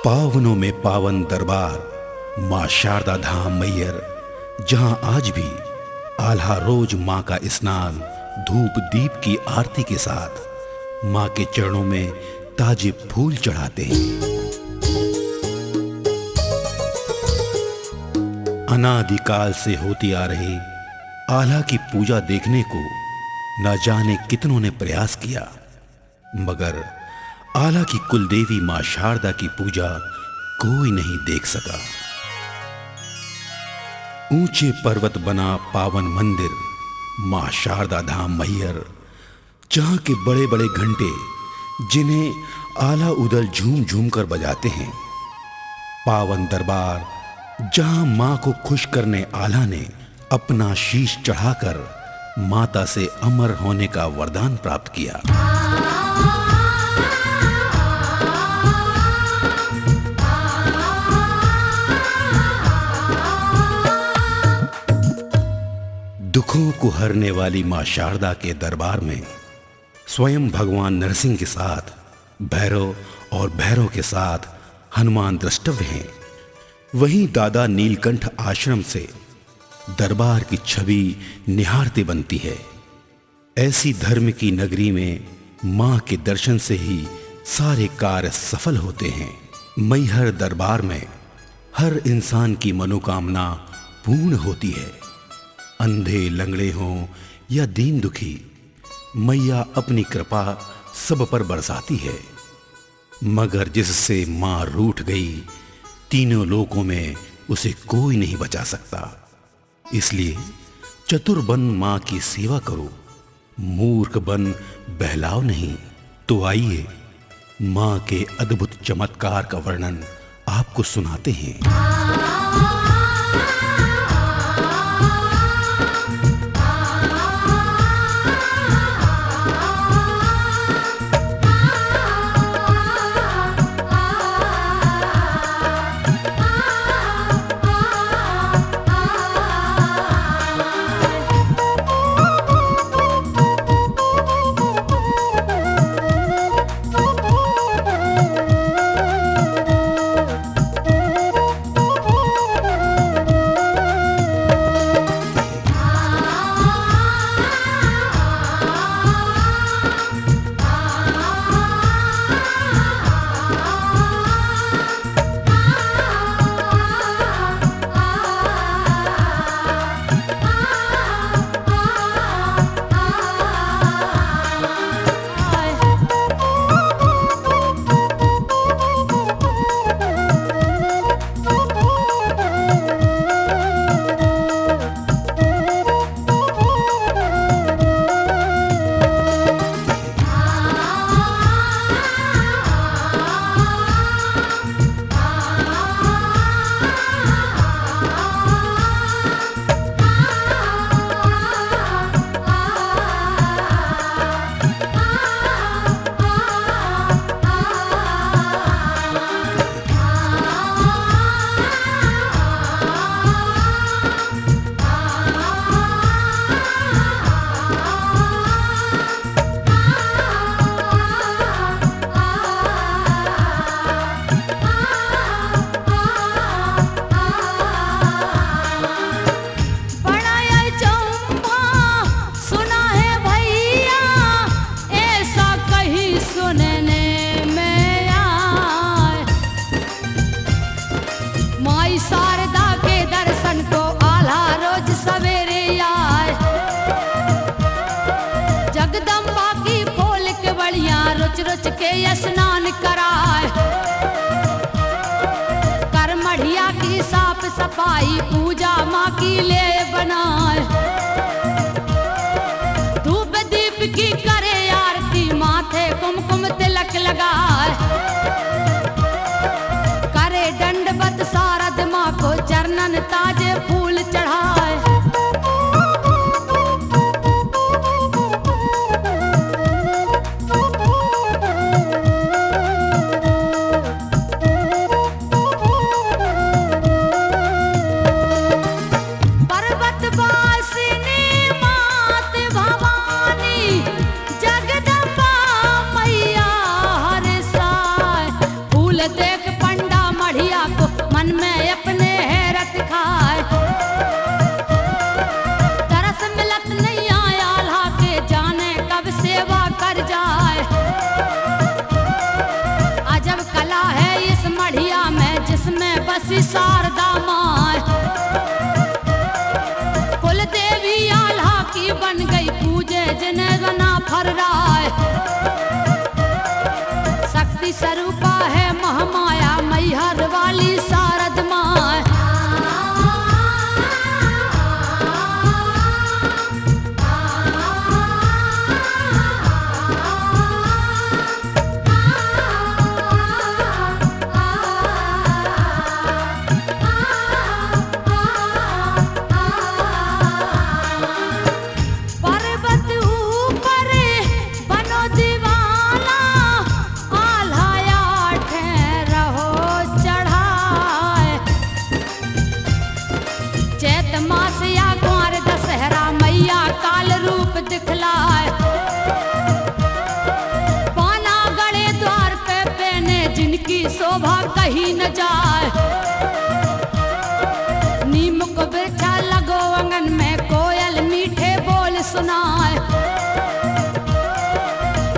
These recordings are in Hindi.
पावनों में पावन दरबार मां शारदा धाम मैयर, जहां आज भी आल्हा रोज मां का स्नान धूप दीप की आरती के साथ मां के चरणों में ताजे फूल चढ़ाते हैं। अनादिकाल से होती आ रही आल्हा की पूजा देखने को न जाने कितनों ने प्रयास किया, मगर आल्हा की कुलदेवी मां शारदा की पूजा कोई नहीं देख सका। ऊंचे पर्वत बना पावन मंदिर मां शारदा धाम मैयर, जहां के बड़े बड़े घंटे जिन्हें आल्हा उदल झूम झूम कर बजाते हैं। पावन दरबार जहां मां को खुश करने आल्हा ने अपना शीश चढ़ाकर माता से अमर होने का वरदान प्राप्त किया। दुखों को हरने वाली मां शारदा के दरबार में स्वयं भगवान नरसिंह के साथ भैरव और भैरव के साथ हनुमान द्रष्टव्य हैं। वहीं दादा नीलकंठ आश्रम से दरबार की छवि निहारते बनती है। ऐसी धर्म की नगरी में मां के दर्शन से ही सारे कार्य सफल होते हैं। मैहर दरबार में हर इंसान की मनोकामना पूर्ण होती है। अंधे लंगड़े हों या दीन दुखी, मैया अपनी कृपा सब पर बरसाती है। मगर जिससे मां रूठ गई, तीनों लोकों में उसे कोई नहीं बचा सकता। इसलिए चतुर बन मां की सेवा करो, मूर्ख बन बहलाओ नहीं। तो आइए मां के अद्भुत चमत्कार का वर्णन आपको सुनाते हैं। रच के स्नान कराए, कर मढ़िया की साफ सफाई पूजा माँ की ले बनाए। धूप दीप की करे आरती माथे लगाए। करे दंडवत शारद माँ को चरणन ताजे फूल चढ़ाए। देख पंडा मढ़िया को मन में अपने हैरत खाए। तरस मिलत नहीं आया ला के जाने कब सेवा कर जाए। अजब कला है इस मढ़िया में जिसमें बसी शारदा माँ। कुल देवी आल्हा की बन गई पूजे जिन्हें बना फर्राए। शक्ति स्वरूपा है महामाया मैहर वाली शारद माँ। पर्वत ऊपर बनो दीवाना आल्हाया ठहरहो चढ़ाए। चैत मास या ग्वार दशहरा मैया काल रूप दिखलाए। पाना गड़े द्वार पे पहने जिनकी शोभा कहीं न जाए। नीम को बिरछा लगो आंगन में कोयल मीठे बोल सुनाए।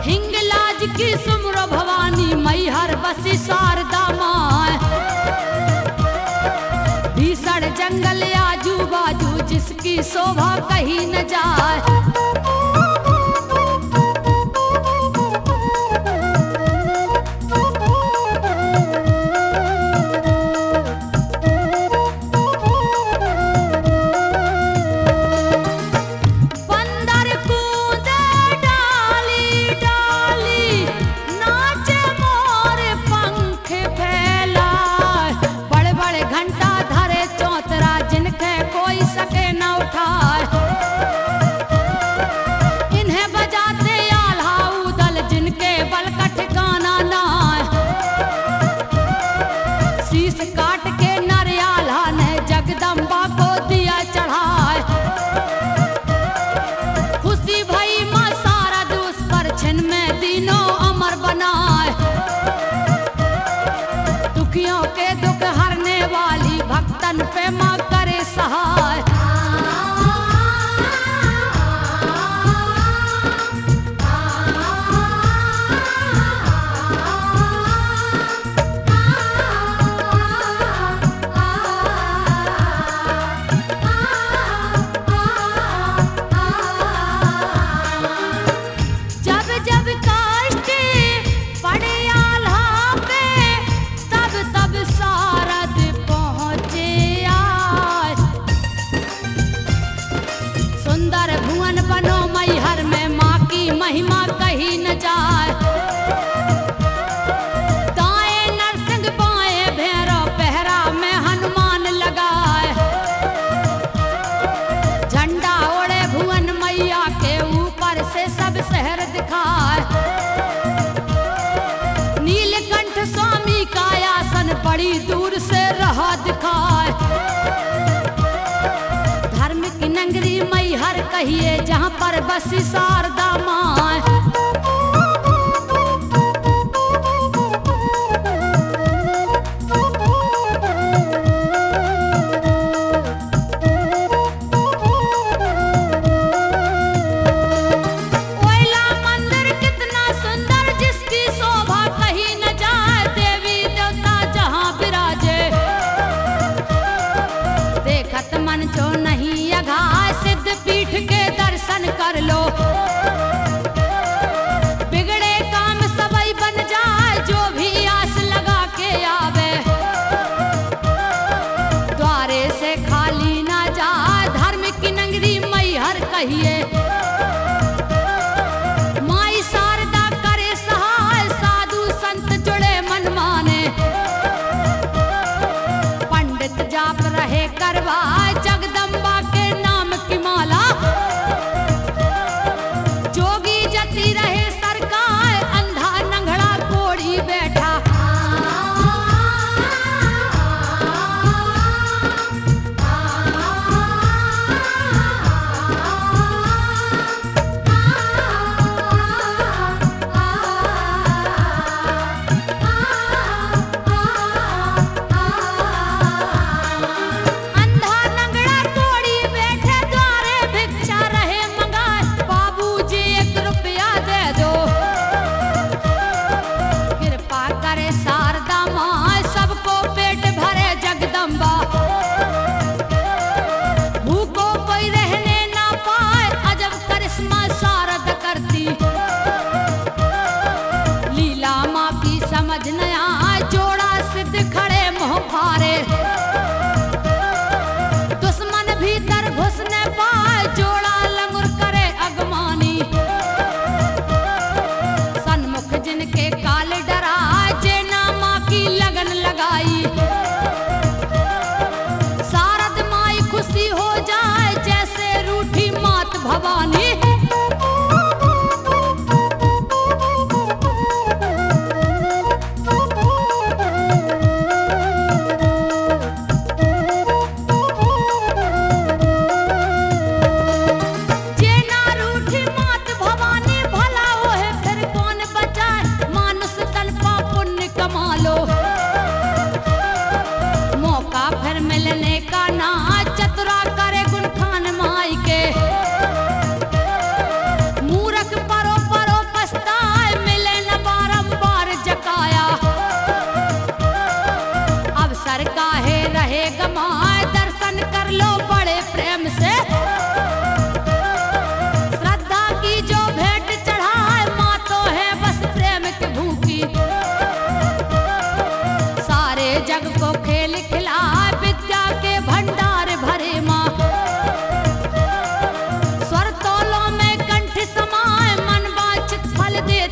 हिंगलाज की सुमरो भवानी मैहर बसी शारदा माँ। भीषण जंगल आजू बाजू जिसकी शोभा कहीं न जाए। बंदर कूदे डाली डाली नाचे मोर पंख फैलाए। बड़े बड़े घंटा धरे चौतरा जिनके कोई सके न उठाए। इन्हें बजाते आल्हा उदल जिनके बल का ठिकाना ना। शीश काट के नर आल्हा ने जगदम्बा को दिया चढ़ाए। खुशी भई माँ शारद उस पर छिन में तीनों अमर बनाए। दुखियों के दुख हरने वाली भक्तन पे माँ करे सहाय। जब जब कष्ट पड़े आल्हा पे तब तब शारद पहुँचे आए। सुंदर भुवन बनो मैहर में माँ की महिमा कहीं न जाए। दाएं नरसिंह बाएं भैरव पहरा में हनुमान लगाए। झंडा ओढ़े भुवन मैया के ऊपर से सब शहर दिखाए। नीलकंठ स्वामी का आसन बड़ी दूर से रहा दिखाए। धर्म की नगरी मैहर कहिए जहाँ पर बसी शारदा माँ। ओइला मंदिर कितना सुंदर जिसकी शोभा कहीं न जाए। देवी देवता जहाँ विराजे देखत मन जो नहीं अघाए। सिद्ध पीठ के दर्शन कर लो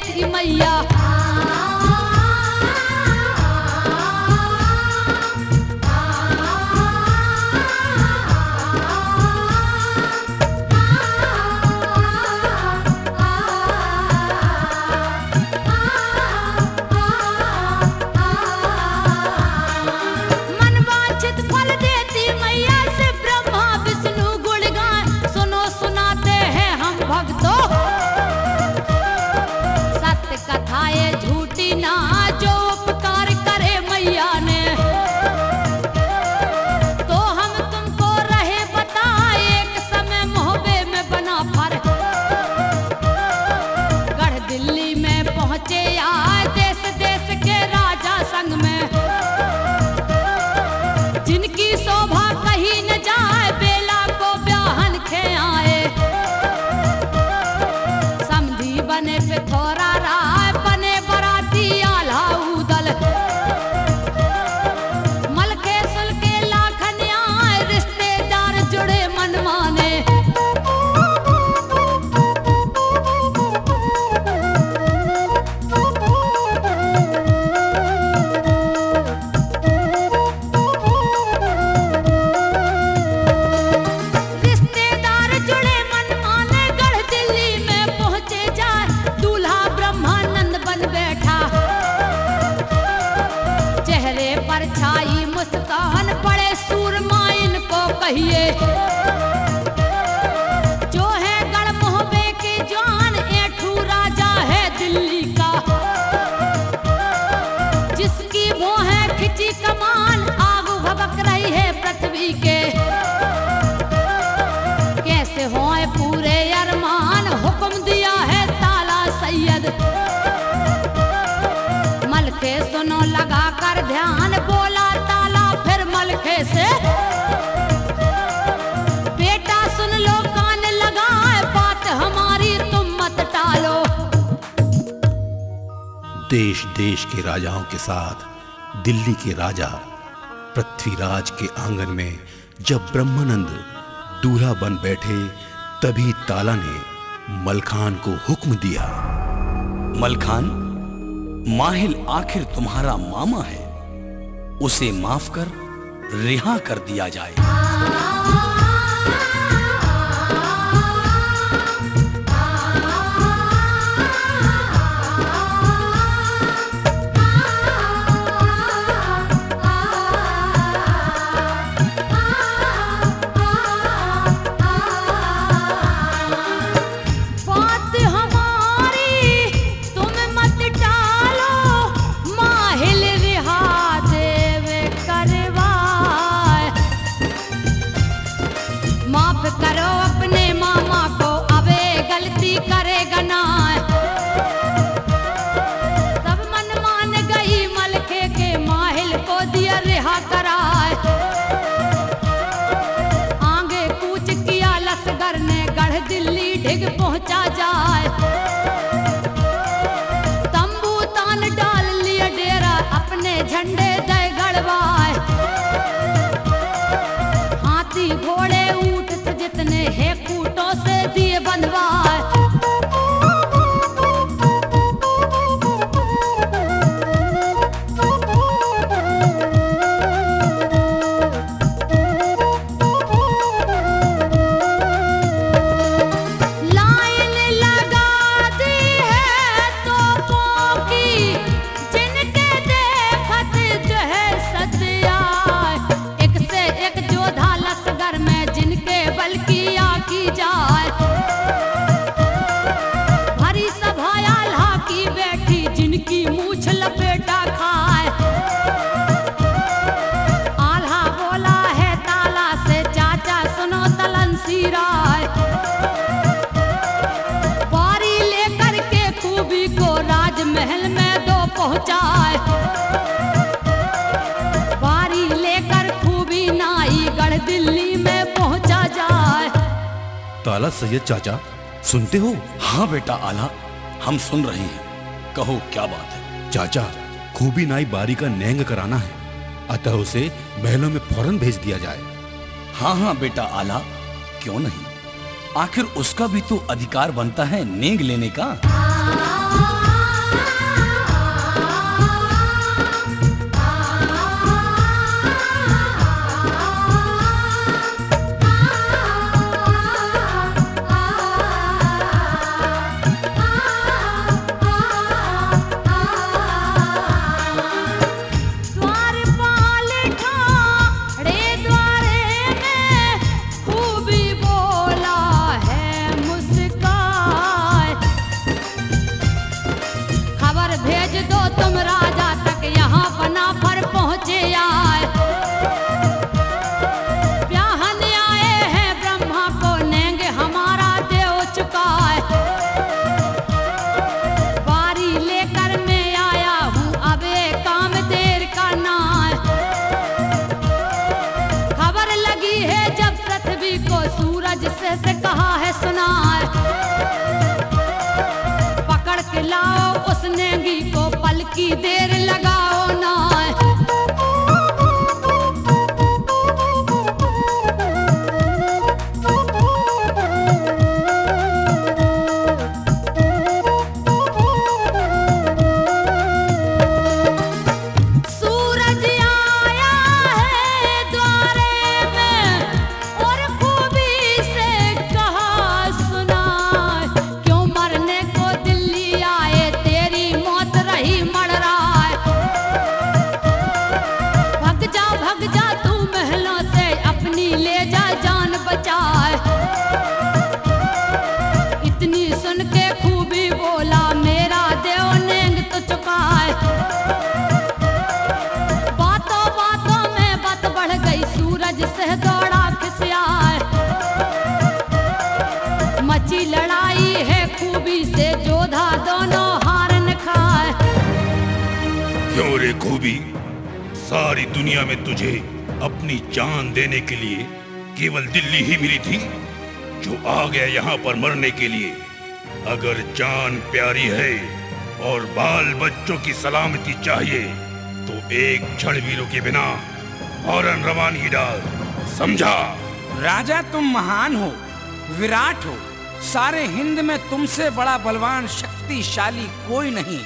देती मैया। मनवांछित फल देती मैया से ब्रह्मा विष्णु गुणगान सुनो सुनाते हैं हम भक्तों। सत्य कथाएं झूठी ना जो उपकार करे मैया ने, तो हम तुमको रहे बताए एक समय मोहबे में बना फर्क। गढ़ दिल्ली में पहुंचे आए देश देश के राजा संग में, जिनकी शोभा कहीं न जाए बेला को ब्याहन खे आए। समधी बने पे थोड़ा राय बने बराती आल्हा उदल, मलके सुलके लाखन आए रिश्तेदार जुड़े मनमाने। रिश्तेदार जुड़े मनमाने गढ़ दिल्ली में पहुंचे जाए, दूल्हा ब्रह्मानंद बन बैठा। चेहरे पर छाई मुस्कान बड़े सूरमा इनको कहिए, जो है गढ़ मोहबे के जान ऐठू राजा है दिल्ली का। जिसकी वो है खिंची कमान आग भभक रही है पृथ्वी के। कैसे होए पूरे अरमान हुक्म दिया है ताला सैयद। मलखे सुनो लगा कर ध्यान बोला ताला फिर मलखे से, बेटा सुन लो कान लगाए बात हमारी तुम मत टालो। देश देश के राजाओं के साथ दिल्ली के राजा पृथ्वीराज के आंगन में जब ब्रह्मानंद दूल्हा बन बैठे, तभी ताला ने मलखान को हुक्म दिया। मलखान, माहिल आखिर तुम्हारा मामा है, उसे माफ कर रिहा कर दिया जाए। बात हमारी तुम मत टालो, माहिल रिहा देवे करवाए। माफ करो अपने मामा को अबे गलती करेगा ना। तब मन मान गई मलखे के माहिल को दिया रिहा कराए। आगे कूच किया लसगर ने गढ़ दिल्ली ढिग पहुंचा जाए। तंबू तान डाल लिया डेरा अपने झंडे दे गड़वाए। हाथी घोड़े ऊंट थे जितने हैं कूटों से दिए बंधवाए। लाइन लगा दी है तोपों की, जिनके देखत जो है सत्याय। एक से एक जोधा लसगर में जिनके बल की आकी जाए। भरी सभा आल्हा की बैठी जिनकी मूछ लपेटा खाए। आल्हा बोला है ताला से चाचा सुनो तलनसी राय। बारी लेकर के खूबी को राजमहल में दो पहुंचाए। बारी लेकर खूबी नाई गढ़ दिल्ली में पहुंचा जाए। ताला सैयद चाचा, सुनते हो? हाँ बेटा आला, हम सुन रहे हैं, कहो क्या बात है। चाचा, खूबी नाई बारी का नेंग कराना है, अतः उसे महलों में फौरन भेज दिया जाए। हाँ हाँ बेटा आला, क्यों नहीं, आखिर उसका भी तो अधिकार बनता है नेंग लेने का। खबर भेज दो तुम राजा तक, यहाँ बना पर पहुँचे आए। ब्याहन आए हैं ब्रह्मा को नेंगे हमारा देव चुकाए। बारी लेकर मैं आया हूँ अब ये काम देर करना है। खबर लगी है जब पृथ्वी को सूरज से कहा है सुनाए। पकड़ के लाओ उस नेंगी को पल की देर लगाओ ना। सूरज आया है द्वारे में और खूबी से कहा सुना। क्यों मरने को दिल्ली आए, तेरी मौत रही मर रहा है। भग जा तू महलों से, अपनी ले जा जान बचाए। इतनी सुन के खूबी बोला मेरा देव नेंग तो चुका है। बातों बातों में बात बढ़ गई, सूरज से दौड़ा खिसियाए। मची लड़ाई है खूबी से, जोधा दोनों हार न खाए। क्यों रे खूबी, सारी दुनिया में तुझे अपनी जान देने के लिए केवल दिल्ली ही मिली थी, जो आ गया यहाँ पर मरने के लिए। अगर जान प्यारी है और बाल बच्चों की सलामती चाहिए तो एक क्षण भी रुके बिना फौरन रवानगी डाल, समझा? राजा तुम महान हो, विराट हो। सारे हिंद में तुमसे बड़ा बलवान शक्तिशाली कोई नहीं।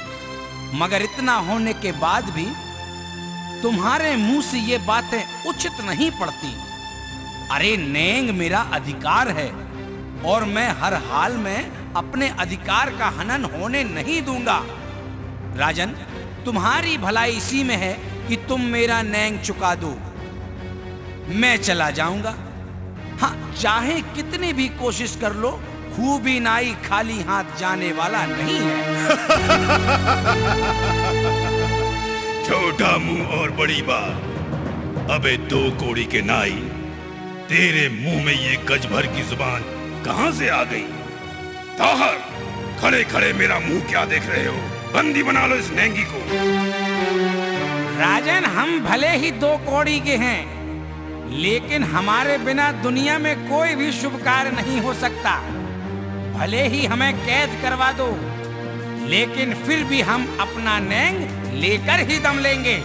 मगर इतना होने के बाद भी तुम्हारे मुंह से ये बातें उचित नहीं पड़ती। अरे नेंग मेरा अधिकार है और मैं हर हाल में अपने अधिकार का हनन होने नहीं दूंगा। राजन, तुम्हारी भलाई इसी में है कि तुम मेरा नेंग चुका दो। मैं चला जाऊंगा। हाँ, चाहे कितनी भी कोशिश कर लो, खूबी नाई खाली हाथ जाने वाला नहीं है। छोटा मुंह और बड़ी बात। अबे दो कोड़ी के नाई, तेरे मुंह में ये गज भर की जुबान कहां से आ गई? ताहर, खड़े खड़े मेरा मुंह क्या देख रहे हो? बंदी बना लो इस नेंगी को। राजन, हम भले ही दो कौड़ी के हैं, लेकिन हमारे बिना दुनिया में कोई भी शुभ कार्य नहीं हो सकता। भले ही हमें कैद करवा दो, लेकिन फिर भी हम अपना नेंग लेकर ही दम लेंगे।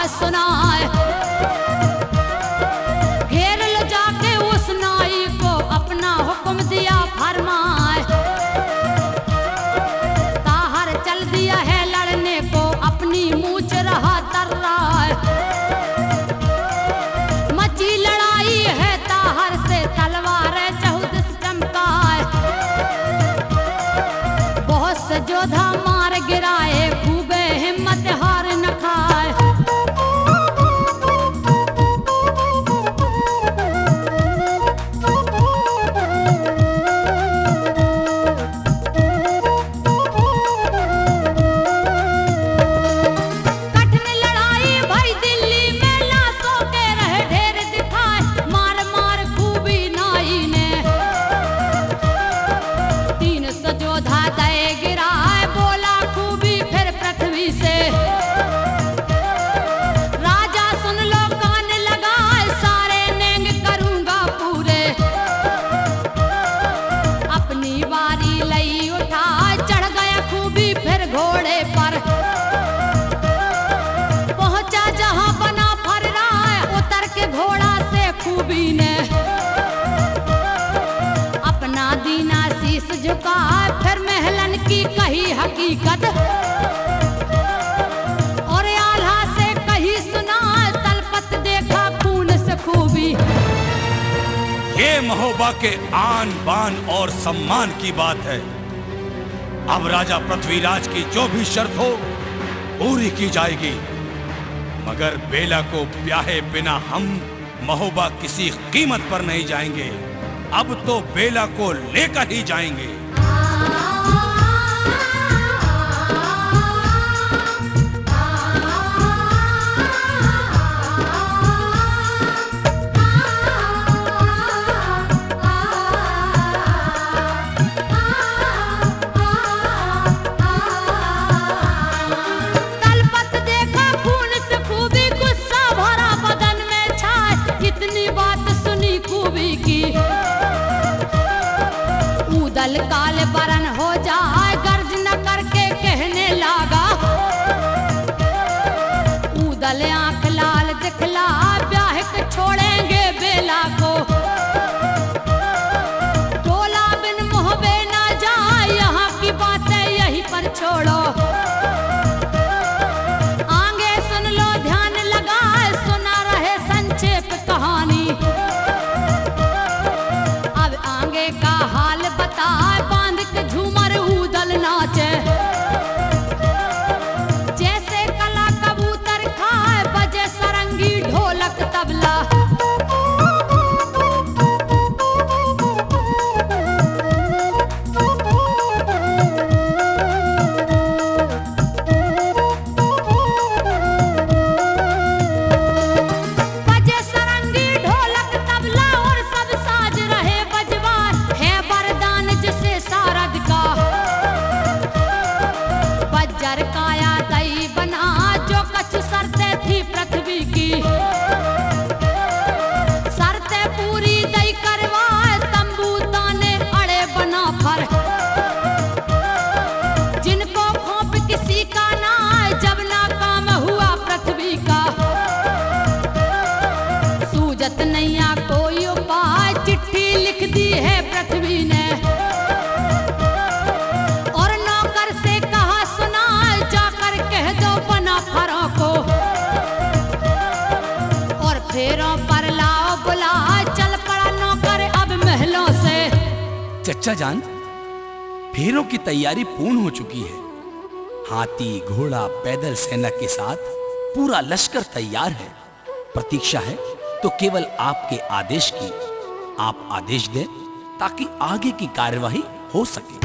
सुनाए घेर लो जाके उस नाई को, अपना हुक्म दिया फरमाए। ताहर चल दिया है लड़ने को, अपनी मूंछ रहा तर रहा है। मची लड़ाई है ताहर से, तलवार चहुदिस चमकाए। बहुत से जोधा मार गिराए, खूबे हिम्मत हार न खाए। झुका फिर महलन की कही हकीकत और आल्हा से कही सुना तलपत देखा खून से खूबी। ये महोबा के आन बान और सम्मान की बात है। अब राजा पृथ्वीराज की जो भी शर्त हो पूरी की जाएगी, मगर बेला को ब्याहे बिना हम महोबा किसी कीमत पर नहीं जाएंगे। अब तो बेला को लेकर ही जाएंगे। काल बरन हो जाए गर्ज न करके कहने लगा। उदल आंख लाल दिखला ब्याह के छोड़ेंगे बेला को। डोला बिन मोहबे ना जाए यहाँ की बातें यहीं पर छोड़ो। आगे सुन लो ध्यान लगाए सुना रहे संक्षेप कहानी। अब आगे का हाल बता बांध के झूमर उदल नाचे। जैसे कला कबूतर खाए बजे सरंगी ढोलक तबला। बजे सरंगी ढोलक तबला और सब साज रहे बजवार है वरदान जिसे सारद का। बज्जर काया दई बना जो कछ शर्तें थी पृथ्वी की। शर्तें पूरी दई करवाए तंबू ताने अड़े बना पर। जिनको खोप किसी का ना जब ना काम हुआ पृथ्वी का। सूजत नैया कोई उपाय चिट्ठी लिख दी है पृथ्वी ने। और नौकर से कहा सुना जाकर कह दो बना फरों को। और फेरों पर लाओ बुला चल पड़ा नौकर अब महलों से। चच्चा जान, फेरों की तैयारी पूर्ण हो चुकी है। हाथी घोड़ा पैदल सेना के साथ पूरा लश्कर तैयार है। प्रतीक्षा है तो केवल आपके आदेश की। आप आदेश दें ताकि आगे की कार्यवाही हो सके।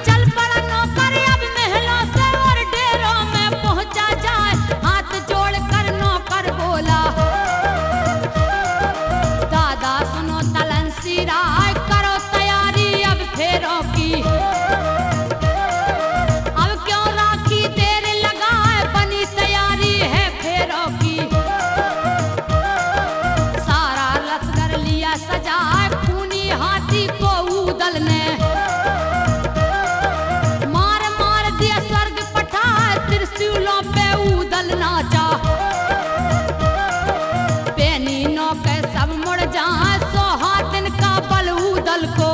चल पड़ा नौकर अब महलों से और डेरों में पहुंचा जाए। हाथ जोड़ कर नौकर बोला दादा सुनो तलनसी राय करो तैयारी अब फेरों की। अब क्यों राखी देर लगाए बनी तैयारी है फेरों की। सारा लश्कर लिया सजाए खूनी हाथी को उदल ने। मार मार दिया स्वर्ग पठा त्रिशूलों पे उदल नाचा। बेनी नौके सब मुड़ जाए 100 हाथ इनका बल उदल को।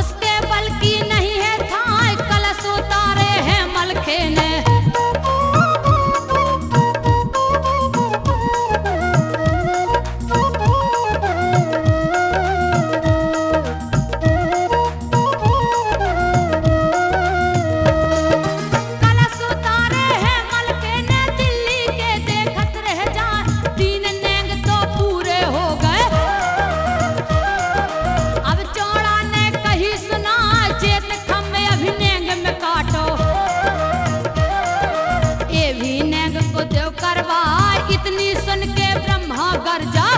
उसके बल की नहीं है थाए कलश उतारे हैं मलखे ने। कलश उतारे हैं मलखे ने दिल्ली के देखत रह जाए। 3 नेंग तो पूरे हो गए। अब चौड़ा ने कही सुना जेत खम्बे अभी नेंग में काटो। ये भी नेंग को देव करवा इतनी सुन के ब्रह्मा गरजा।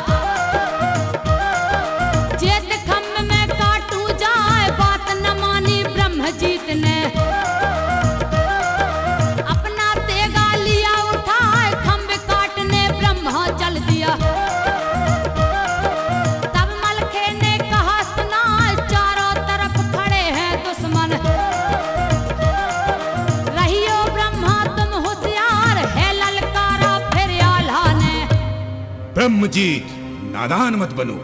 जेत खम्ब में काटू जाए बात न मानी ब्रह्मजीत ने। अपना तेगा लिया उठाए खम्ब काटने ब्रह्मा चल दिया। ब्रह्मजीत, नादान मत बनो।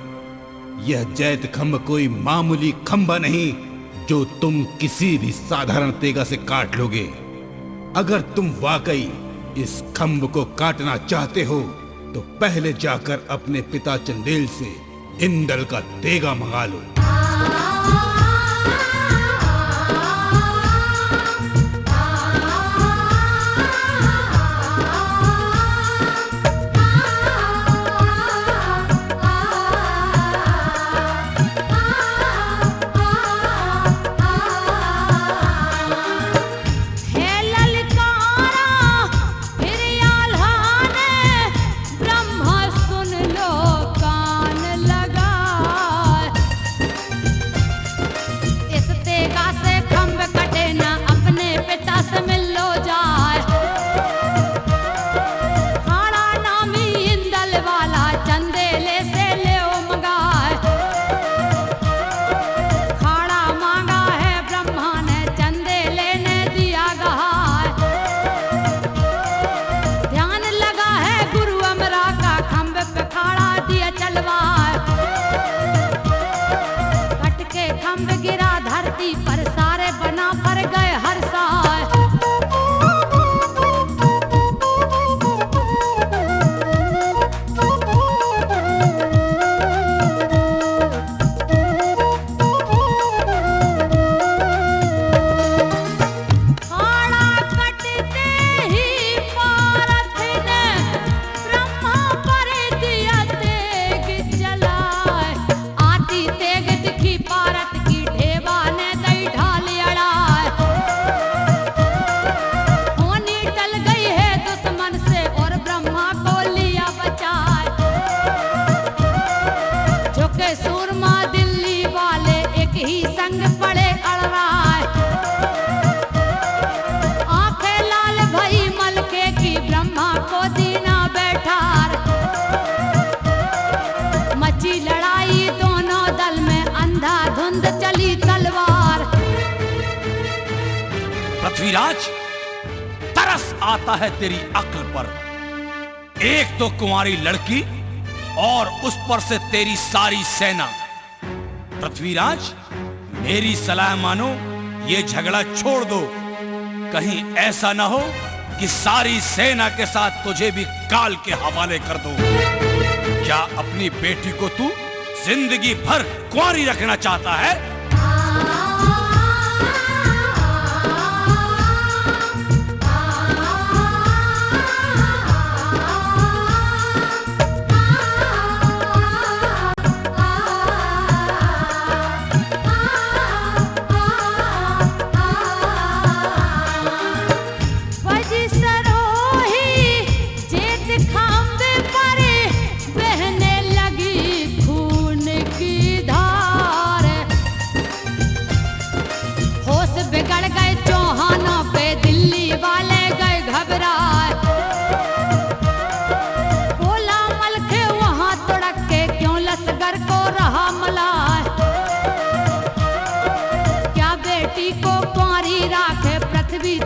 यह जैत खंभ कोई मामूली खंभा नहीं जो तुम किसी भी साधारण तेगा से काट लोगे। अगर तुम वाकई इस खंभ को काटना चाहते हो तो पहले जाकर अपने पिता चंदेल से इंदल का तेगा मंगा लो। पृथ्वीराज, तरस आता है तेरी अक्ल पर। एक तो कुंवारी लड़की और उस पर से तेरी सारी सेना। पृथ्वीराज, मेरी सलाह मानो, ये झगड़ा छोड़ दो। कहीं ऐसा ना हो कि सारी सेना के साथ तुझे भी काल के हवाले कर दो। क्या अपनी बेटी को तू जिंदगी भर कुंवारी रखना चाहता है?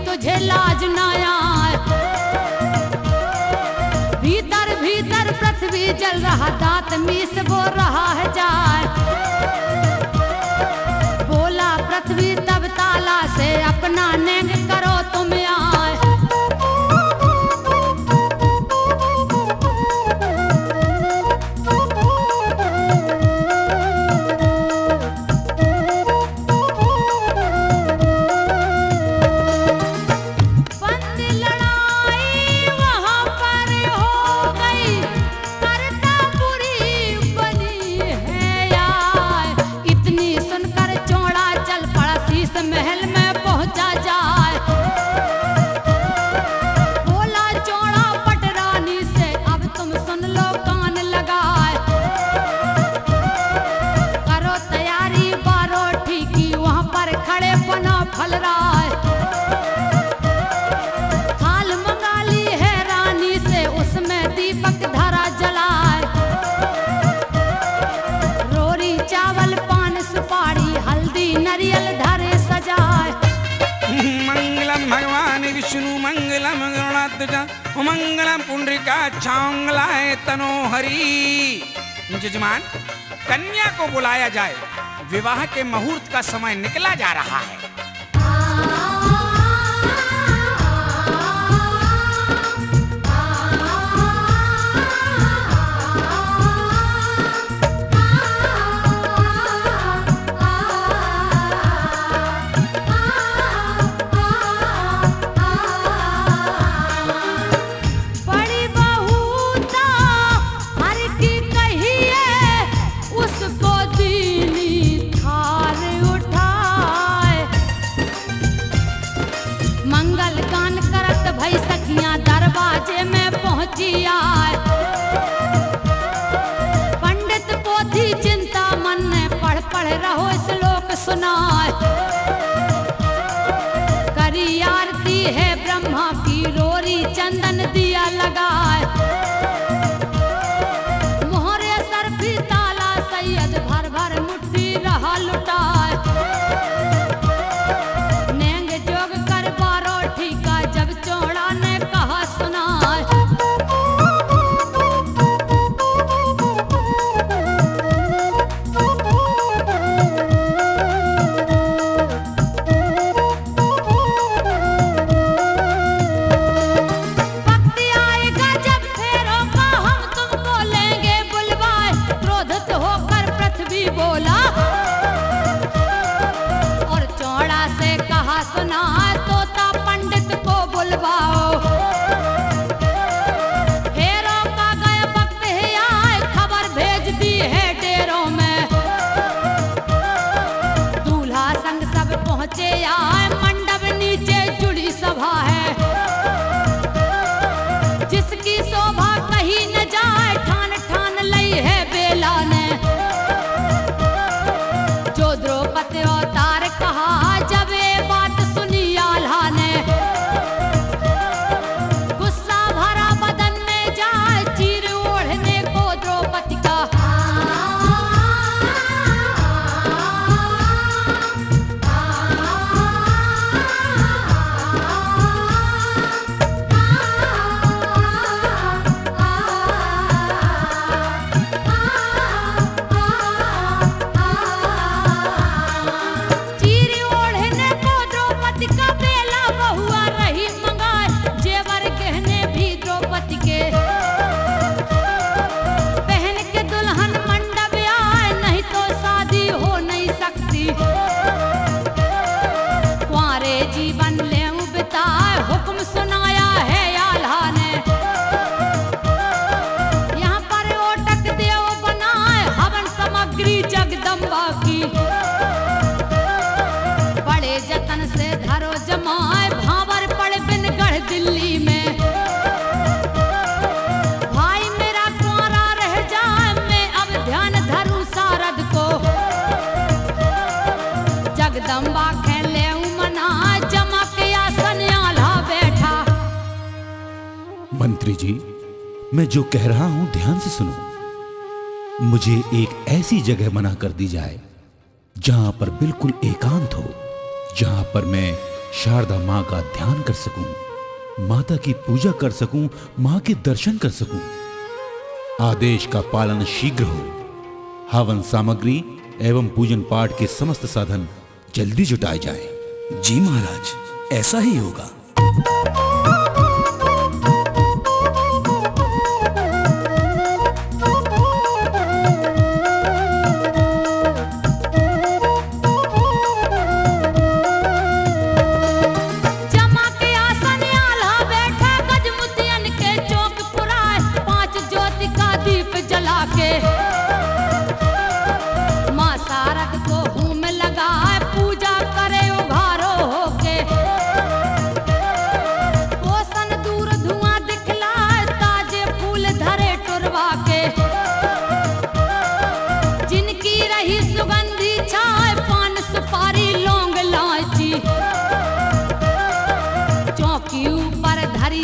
तुझे लाज ना आए। भीतर भीतर पृथ्वी जल रहा, दांत मीस वो रहा है जाए। बोला पृथ्वी तब ताला से, अपना नेंग करो तुम आए। महल में पहुंचा जाए। बोला चौड़ा पटरानी से, अब तुम सुन लो कान लगाए। करो तैयारी बारोठी की, वहां पर खड़े बना फल राय। थाल मंगा ली है रानी से, उसमें दीपक धरा जलाए। रोरी चावल पान सुपारी, हल्दी नरियल धरे सजाए। मंगलम भगवान विष्णु मंगलम गरुड़ध्वज मंगलम पुंडरीका चांगलाय तनोहरी। जजमान, कन्या को बुलाया जाए, विवाह के मुहूर्त का समय निकला जा रहा है। पंडित पोथी चिंता मन में पढ़ पढ़ रहो श्लोक सुनाए। करी आरती है ब्रह्मा की रोरी चंदन दिया लगाए। मोहरे सरफी ताला सैयद भर भर मुट्ठी रहा लुटाए। नेंग जोग कर बारो ठीका जब चौड़ा ने कहा सुनाए। मंडप नीचे जुड़ी सभा है, जिसकी शोभा कहीं न जाए ठान ठान लई है बेला ने। जो द्रौपदी अवतार कहा जब ये बात सुनी आल्हा ने। गुस्सा भरा बदन में जाए चीर ओढ़ने को द्रौपदी का। हुक्म सुनाया है आल्हा ने। यहाँ पर ओटक देव बनाए हवन सामग्री जगदम्बा की। बड़े जतन से धरो जमाए भावर पड़े बिनगढ़ दिल्ली में। भाई मेरा कुंवारा रह जाए मैं अब ध्यान धरूं शारद को। जगदम्बा खेले मना जमा के आसन आल्हा बैठा। मंत्री जी, मैं जो कह रहा हूं ध्यान से सुनो। मुझे एक ऐसी जगह बना कर दी जाए जहां पर बिल्कुल एकांत हो, जहां पर मैं शारदा माँ का ध्यान कर सकूं, माता की पूजा कर सकूं, माँ के दर्शन कर सकूं। आदेश का पालन शीघ्र हो। हवन सामग्री एवं पूजन पाठ के समस्त साधन जल्दी जुटाए जाए। जी महाराज, ऐसा ही होगा।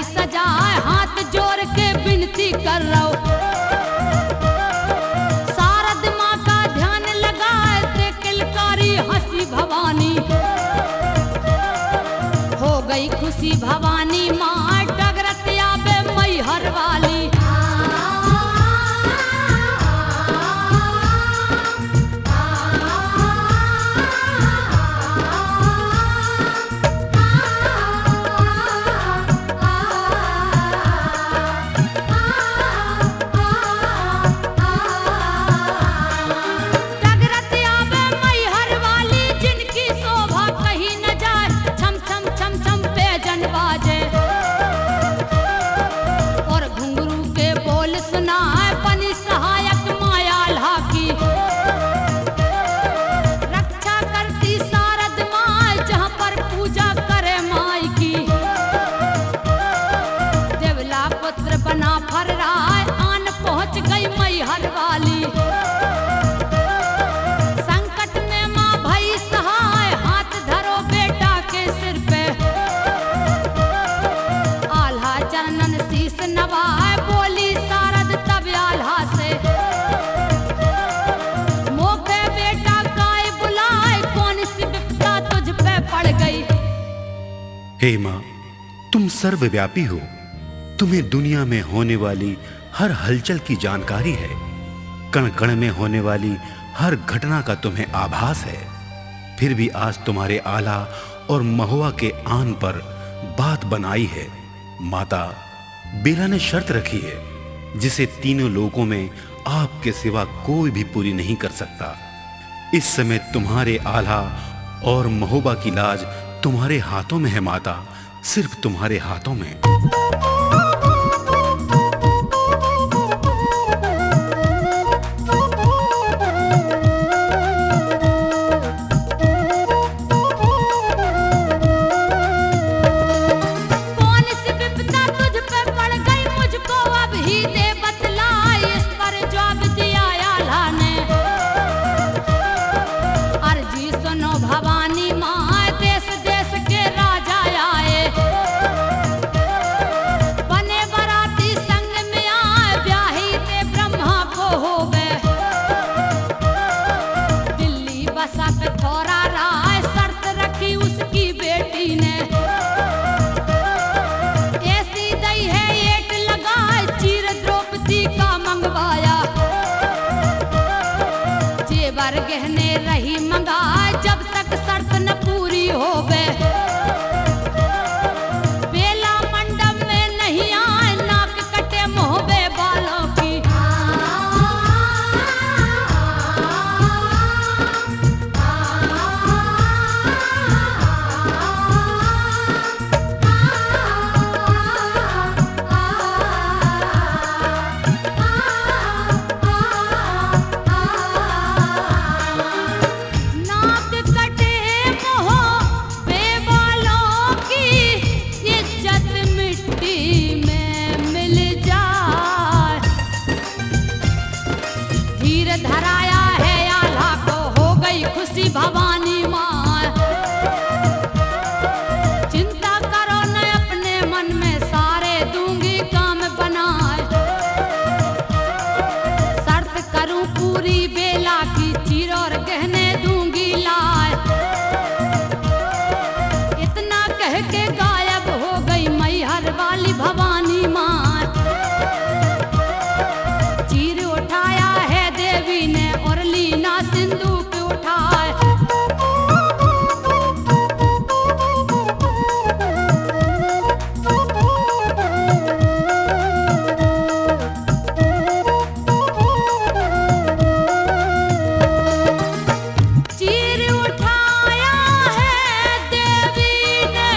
सजाए हाथ जोड़ के विनती कर रहा हूं। शारद माँ का ध्यान लगाए ते किलकारी हंसी भवानी। हो गई खुशी भवानी माँ डगरत आवे मैहर वाली। संकट में माँ भई सहाय, हाथ धरो बेटा के सिर पे। आल्हा चरणन शीस नवाए, बोली शारद तब आल्हा से। मोके बेटा काय बुलाए, कौन सी विपदा तुझ पे पड़ गई। हे माँ, तुम सर्वव्यापी हो, तुम्हें दुनिया में होने वाली हर हलचल की जानकारी है। कण कण में होने वाली हर घटना का तुम्हें आभास है। फिर भी आज तुम्हारे आला और महुआ के आन पर बात बनाई है। माता, बेला ने शर्त रखी है, जिसे तीनों लोकों में आपके सिवा कोई भी पूरी नहीं कर सकता। इस समय तुम्हारे आला और महोबा की लाज तुम्हारे हाथों में है माता, सिर्फ तुम्हारे हाथों में। कौन सी विपदा तुझ पे पड़ गई, मुझको अब ही दे बतलाए। इस पर जवाब दिया आल्हा ने, अर्जी सुनो भवानी माँ, देश देश के राजा आए। बने बराती संग में आए, ब्याही ते ब्रह्मा को होवे। दिल्ली बसा पे थोड़ा राय, शर्त रखी उसकी बेटी ने। ऐसी दई है एट लगाए, चीर द्रौपदी का मंगवाया। जेवर गहने रही मंगाए, जब तक शर्त न पूरी होवे। बेला मंडप में नहीं आए, नाक कटे मोहबे बालों की। नाक कटे मोहबे बालों की, इज्जत मिट्टी में मिल जाए। धीर धराया है आल्हा को, हो गई खुशी भवानी माँ। चिंता करो न अपने मन में, सारे दूंगी काम बनाए। शर्त करूं पूरी बेला की, चीर और गहने दूंगी लाए। इतना कह के गायब हो गई मैहर वाली भवानी माँ। चीर उठाया है देवी ने, और लीना सिंदूक उठाए। चीर उठाया है देवी ने,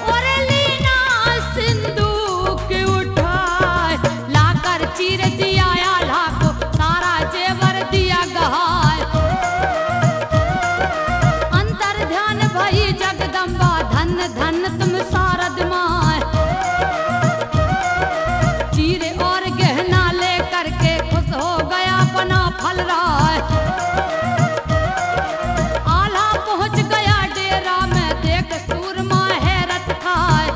और लीना सिंदूक उठाए। लाकर चीर दिया आल्हा को, सारा जेवर दिया गहाए। अंतर ध्यान भई जगदम्बा, धन धन तुम शारद माँ। चीर और गहना लेकर के खुश हो गया बना फल रहा है। आल्हा पहुंच गया डेरा में, देख सूरमा हैरत खाए।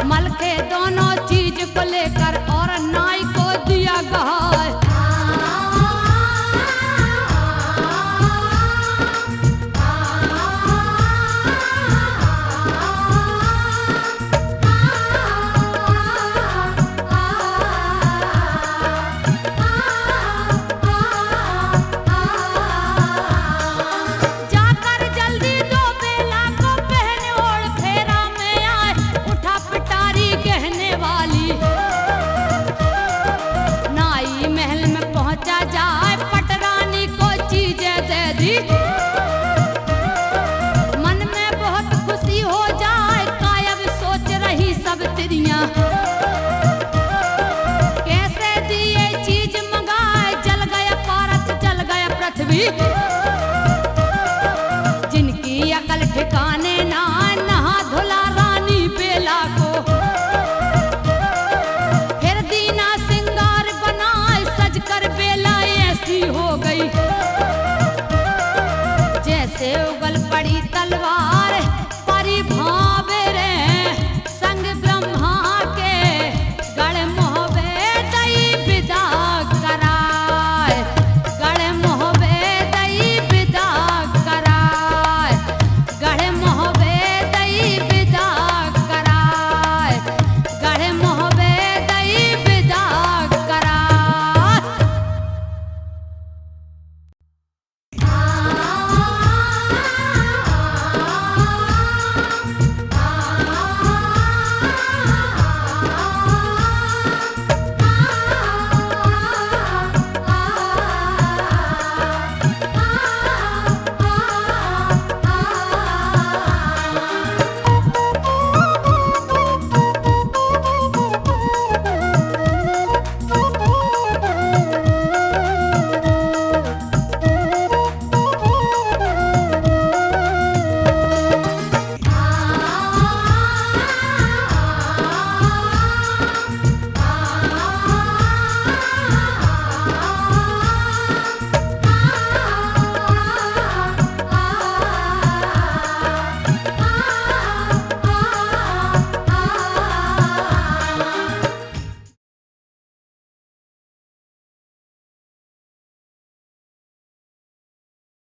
मल के दोनों चीज को लेकर, और नाई को दिया गहाए। जाकर जल्दी दो बेला को पहने, ओढ़ फेरा में आए। उठा पिटारी गहने वाली, नाई महल में पहुंचा जाए। पटरानी को चीजें दे दी, मन में बहुत खुशी हो जाए। कायब सोच रही सब तिरियां, कैसे दिए चीज मंगाए। जल गया पारत, जल गया पृथ्वी।